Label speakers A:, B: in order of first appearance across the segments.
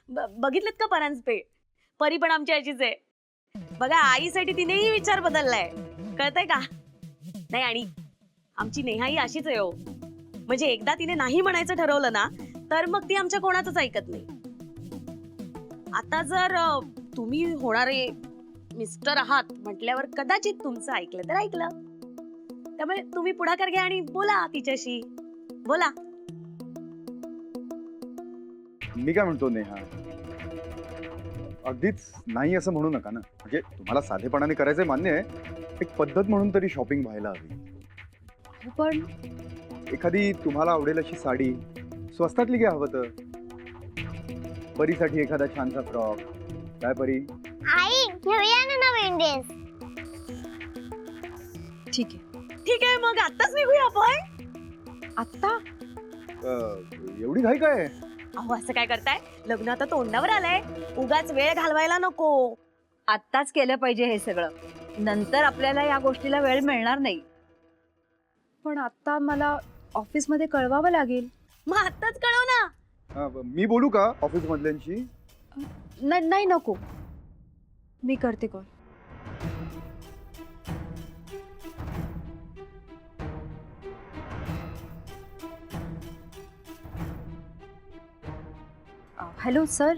A: बघितलेत का परांजपे? परी पण आमची अशीच आहे बघा. आईसाठी तिनेही विचार बदललाय, कळतंय का? नाही आणि आमची नेहाही अशीच आहे हो. म्हणजे एकदा तिने नाही म्हणायचं ठरवलं ना तर मग ती आमच्या कोणाचंच ऐकत नाही. आता जर तुम्ही होणारे मिस्टर आहात म्हटल्यावर कदाचित तुमचं ऐकलं तर ऐकलं. त्यामुळे तुम्ही पुढाकार घ्या आणि बोला तिच्याशी, बोला.
B: मी काय म्हणतो नेहा, अगदीच नाही असं म्हणू नका ना. म्हणजे तुम्हाला साधेपणाने करायचंय मान्य आहे, एक पद्धत म्हणून तरी शॉपिंग व्हायला हवी.
A: पण
B: एखादी तुम्हाला आवडेल अशी साडी स्वस्तातली घ्या हवं तर. परीसाठी एखादा छानसा फ्रॉक. काय परी?
C: आई घेऊया ना नवीन ड्रेस.
A: ठीक आहे मग आत्ताच निघूया आपण. आत्ता?
B: एवढी घाई काय?
A: अहो असं काय करताय? लग्न आता तोंडावर आलंय, उगाच वेळ घालवायला नको.
D: आत्ताच केलं पाहिजे हे सगळं, नंतर आपल्याला या गोष्टीला वेळ मिळणार नाही.
E: पण आता मला ऑफिस मध्ये कळवावं लागेल.
A: मग आत्ताच कळव ना.
B: मी बोलू का ऑफिस मधल्यांशी?
E: नाही नको, मी करते कॉल. Hello sir.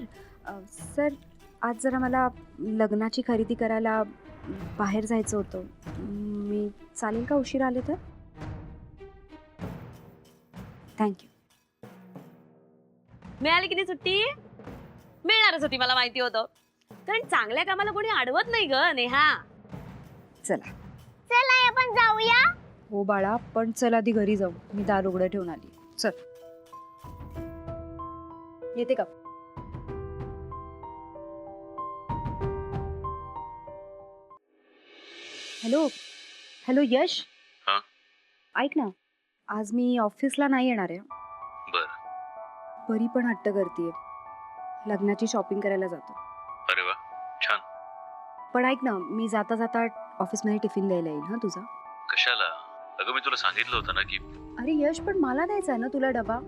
E: सर आज जरा मला लग्नाची खरेदी करायला बाहेर जायचं होतं. मी चालेल का उशीर आले तर? थँक्यू.
A: मिळाली किती सुट्टी? मिळणारच होती, मला माहिती होतं. कारण चांगल्या कामाला कोणी अडवत नाही ग नेहा.
E: चला.
C: चला आपण जाऊया.
E: हो बाळा, पण चल आधी घरी जाऊ. मी दार उघडं ठेवून आली. चल. येते का? हॅलो यश.
F: हा?
E: ऐक ना, आज मी ऑफिसला नाही येणार आहे.
F: बर.
E: परी पण हट्ट करतीये, लग्नाची शॉपिंग करायला जातो.
F: अरे वा, छान.
E: पण ऐक ना, मी जाता जाता ऑफिसमध्ये टिफिन द्यायला येईल हा तुझा.
F: कशाला? अगं मी तुला सांगितलं होतं ना की.
E: अरे यश, पण मला द्यायचा आहे ना तुला डबा.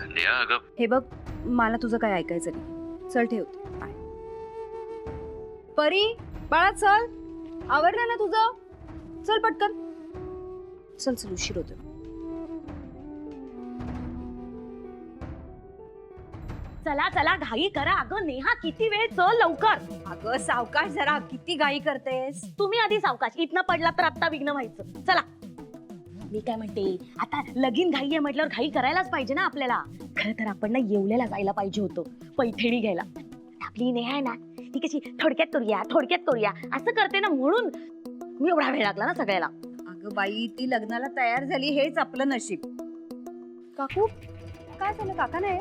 F: नेहा अगं.
E: हे बघ, मला तुझं काय ऐकायचं नाही. चल ठेवते. बाय. परी बाळा चल, आवरलं ना तुझं? चल पटकन. चल उशीर होतो.
A: चला चला घाई करा. अगं नेहा किती वेळ, चल लवकर.
D: अगं सावकाश जरा, किती घाई करतेस?
A: तुम्ही आधी सावकाश. इथनं पडला तर आत्ता विघ्न व्हायचं. चला. मी काय म्हणते, आता लगीन घाई आहे म्हटल्यावर घाई करायलाच पाहिजे ना आपल्याला. खरं तर आपण ना येवल्याला जायला पाहिजे होतं पैठणी घ्यायला. आपली नेहा आहे ना, ती कशी थोडक्यात करूया असं करते ना, म्हणून मी एवढा वेळ लागला ना सगळ्याला.
D: अगं बाई, ती लग्नाला तयार झाली हेच आपलं नशीब.
E: काकू काय झालं? काका नाही?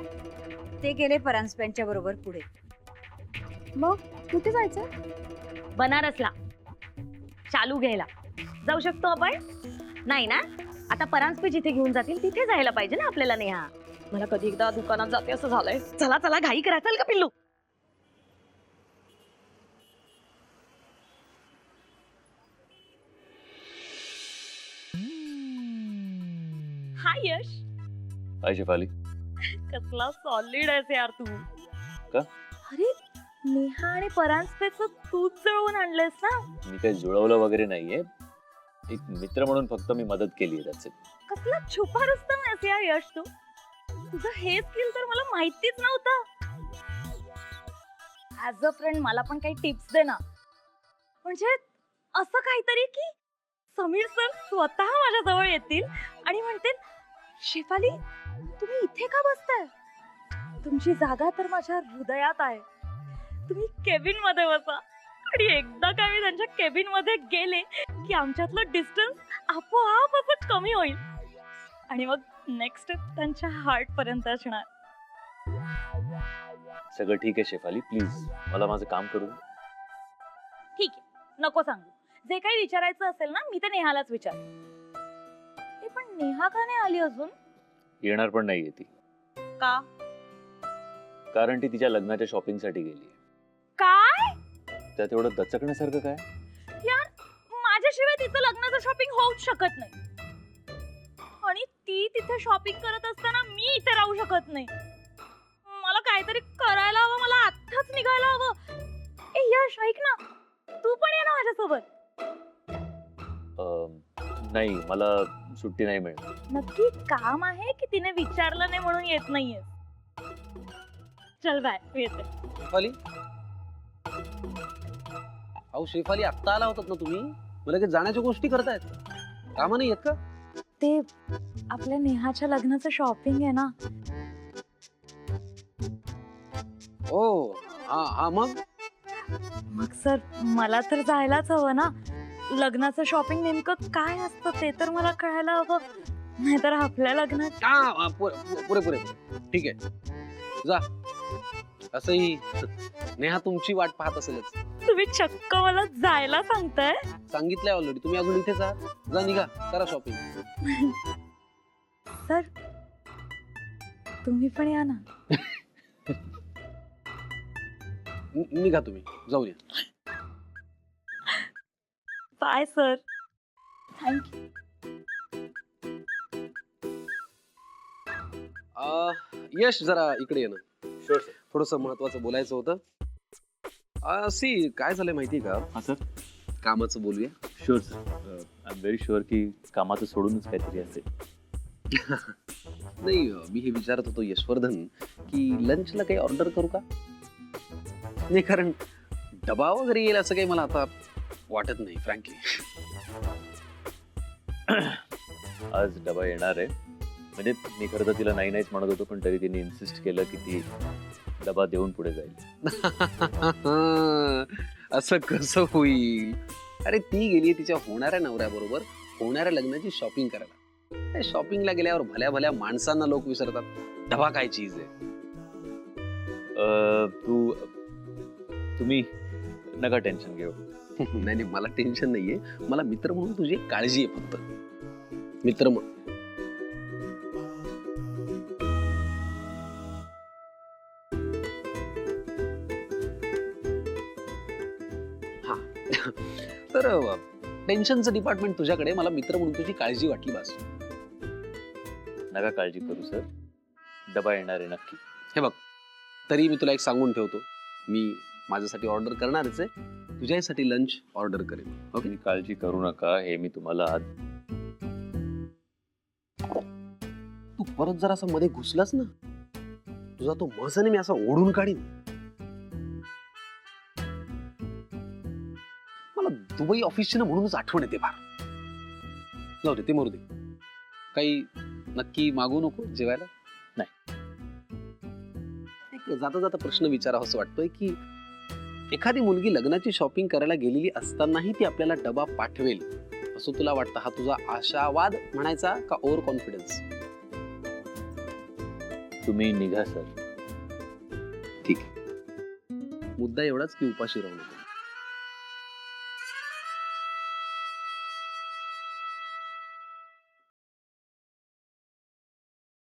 D: ते गेले परांजपेंच्या बरोबर पुढे.
E: मग कुठे जायचं?
A: बनारसला चालू घ्यायला जाऊ शकतो आपण. नाही ना, आता परांजपे जिथे घेऊन जातील तिथे जायला पाहिजे ना आपल्याला. नेहा, मला कधी एकदा दुकानात जाते असं झालंय. चला चला घाई करा. चल का पिल्लू. हाय यश.
F: हाय शेफाली.
A: कसला सॉलिड आहेस यार तू.
F: का?
A: अरे नेहा आणि परांजपेचं तूच जळवून आणलंयस ना.
F: मी काही जुळवलं वगैरे नाहीये, एक मित्र म्हणून फक्त मी मदत केली आहे. त्याचे
A: कसला छुपा रुस्तम आहेस यार यश तू. तुझं हे स्किल तर मला माहितीच नव्हतं. ऍज अ फ्रेंड मला पण काही टिप्स दे ना. म्हणजे असं काहीतरी की समीर सर स्वतः माझ्या जवळ येतील आणि म्हणतील, शेफाली तुम्ही इथे का बसताय? तुमची जागा तर माझ्या हृदयात आहे. तुम्ही केबिन मध्ये बसा. आणि एकदा का मी त्यांच्या केबिन मध्ये गेले की आमच्यातलं डिस्टन्स आपोआप असं कमी होईल आणि मग नेक्स्ट स्टेप त्यांच्या हार्ट पर्यंत असणार.
F: सगळं ठीक आहे शेफाली, प्लीज मला माझं काम करू दे.
A: ठीक आहे, नको सांगू. जे काही विचारायचं असेल ना मी ते नेहालाच विचार. पण नेहा का नाही आली अजून?
F: येणार पण नाहीये ती.
A: का?
F: कारण ती तिच्या लग्नाच्या शॉपिंग साठी गेली.
A: काय?
F: त्यात एवढं दचकण्यासारखं काय?
A: यार माझ्याशिवाय तिचं लग्नाचं शॉपिंग होऊच शकत नाही. आणि ती तिथे शॉपिंग करत असताना मी इथे राहू शकत नाही. मला काहीतरी करायला ऐक ना, तू पण ये ना माझ्यासोबत.
F: नाही, मला सुट्टी नाही मिळणार.
A: नक्की काम आहे की तिने विचारलं नाही म्हणून येत नाहीये? चल बाय, मी येते.
G: शेफाली, अहो शेफाली, आत्ता आला होतात ना तुम्ही? मला लगेच जाण्याच्या गोष्टी करतायत, कामं नाही येत का?
A: ते आपल्या नेहाच्या लग्नाचं शॉपिंग आहे ना.
G: ओ हा हा, मग
A: मग सर मला तर जायलाच हवं ना. लग्नाचं शॉपिंग नेमकं काय असतं ते तर मला कळायला हवं, नाहीतर आपल्या लग्नात.
G: हा, पुरे पुरे ठीक आहे, जा. असंही नेहा तुमची वाट पाहत असेलच.
A: तुम्ही चक्क मला जायला सांगताय.
G: सांगितलंय ऑलरेडी, तुम्ही अजून इथेच आहात. जा, निघा, करा शॉपिंग.
A: सर तुम्ही पण या ना.
G: निघा तुम्ही, जाऊन या.
A: Bye sir. थँक्यू.
G: यश, जरा इकडे ये ना.
F: Sure sir.
G: थोडस महत्वाचं बोलायचं होतं. सी काय झालंय माहिती का,
F: हा सर.
G: कामाचं बोलूया.
F: Sure sir. I am very sure की कामाचं सोडूनच काहीतरी असेल.
G: नाही, मी हे विचारत होतो यशवर्धन की लंचला काही ऑर्डर करू का? नाही, कारण डबा वगैरे येईल असं काही मला आता वाटत नाही, फ्रँकली.
F: आज डबा येणार आहे. म्हणजे मी खरं तर तिला नाही नाहीच म्हणत होतो, पण तरी तिने इन्सिस्ट केलं की ती डबा देऊन पुढे जाईल.
G: असं कसं होईल? अरे, ती गेली तिच्या होणाऱ्या नवऱ्याबरोबर होणाऱ्या लग्नाची शॉपिंग करायला. शॉपिंगला गेल्यावर भल्या भल्या माणसांना लोक विसरतात. डबा काय चीज आहे?
F: तुम्ही नका टेन्शन घेऊ.
G: नाही नाही, मला टेन्शन नाहीये. मला मित्र म्हणून तुझी एक काळजी आहे फक्त. मित्र म्हणून. हा, तर टेन्शनचं डिपार्टमेंट तुझ्याकडे. मला मित्र म्हणून तुझी काळजी वाटली बस.
F: नका काळजी करू सर, डबा येणार आहे नक्की.
G: हे बघ, तरी मी तुला एक सांगून ठेवतो, मी माझ्यासाठी ऑर्डर करणारच आहे. तुझ्यासाठी लंच ऑर्डर करेन. ओके?
F: तुम्ही काळजी करू नका, हे मी तुम्हाला आज.
G: तू परत जर असं मध्ये घुसलास ना, तुझा तो मसाने मी असा ओढून काढीन. मला दुबई ऑफिसची ना म्हणूनच आठवण येते फार. जाऊ दे, ते मरू दे. काही नक्की मागू नको जेवायला?
F: नाही.
G: एक जाता जाता प्रश्न विचारावा असं वाटतोय की एखादी मुलगी लग्नाची शॉपिंग करायला गेलेली असतानाही ती आपल्याला डबा पाठवेल असं तुला वाटतं? हा तुझा आशावाद म्हणायचा का ओव्हर कॉन्फिडन्स?
F: तुम्ही निघा सर.
G: ठीक आहे, मुद्दा एवढाच की उपाशी राहू नको.